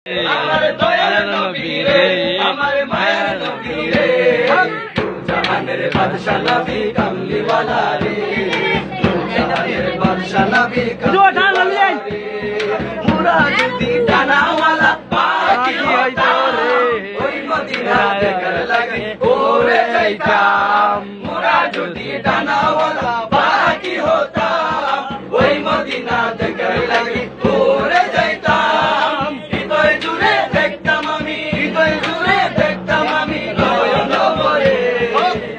আমার দয়ার নবী রে, আমার মায়ের নবী রে, জাহানের বাদশা নবী কামলিওয়ালা রে, জাহানের বাদশা নবী কামলিওয়ালা রে, মুরা যদি ডানাওয়ালা পাখি হইতাম, ওই মদিনা দেখার লাগে ওরে যাইতাম। মুরা যদি ডানাওয়ালা পাখি হতাম, ওই মদিনা দেখার লাগে ওরে যাইতাম। হৃদয় জুড়ে দেখতাম আমি, হৃদয় জুড়ে দেখতাম আমি নয়ন ভরে,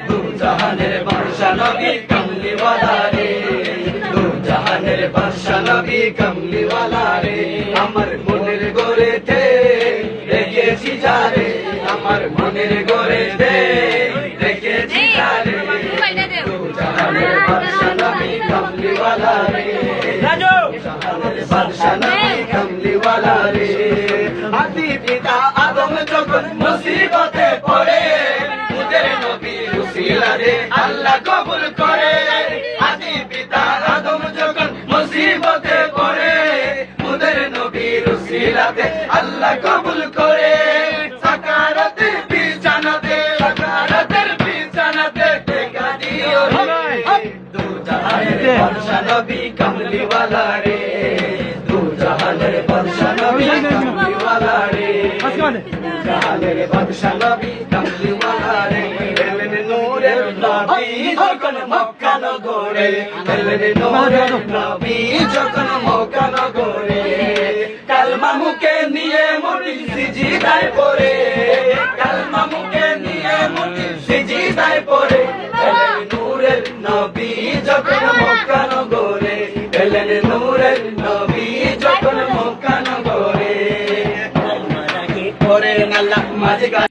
দু জাহানের বাদশা নবী কামলিওয়ালা রে, দু জাহানের বাদশা নবী কামলিওয়ালা রে। আমার মনের গড়েতে রেখেছি যারে, আমার মনের গড়েতে রেখেছি যারে, দু জাহানের বাদশা নবী কামলিওয়ালা রে, জাহানের বাদশা নবী কামলিওয়ালা রে। আদি পিতা আদম যখন মুসিবতে পড়ে, মুদের নবীর উসিলা রে আল্লাহ কবুল করে। আদি পিতা আদম যখন মুসিবতে পড়ে, মুদের নবীর উসিলাতে আল্লাহ কবুল করে। সাকারাতের বিছানাতে, সাকারাতের বিছানাতে টেকা দিও রে, দু জাহানের বাদশা নবী কামলিওয়ালা রে, দু জাহানের বাদশা নবী কামলিওয়ালা রে, জাহানের বাদশা নবী কামলিওয়ালা রে। এলেন নূরের নবী যখন মক্কা নগরে, এলেন নূরের নবী যখন মক্কা নগরে, কালমা মুখে নিয়ে মুটি সিজদায় পড়ে, কালমা মুখে নিয়ে মুটি সিজদায় পড়ে। এলেন নূরের নবী যখন মক্কা নগরে, এলেন নূরের নবী যখন মক্কা নগরে, পড়ে আল্লাহ মাঝে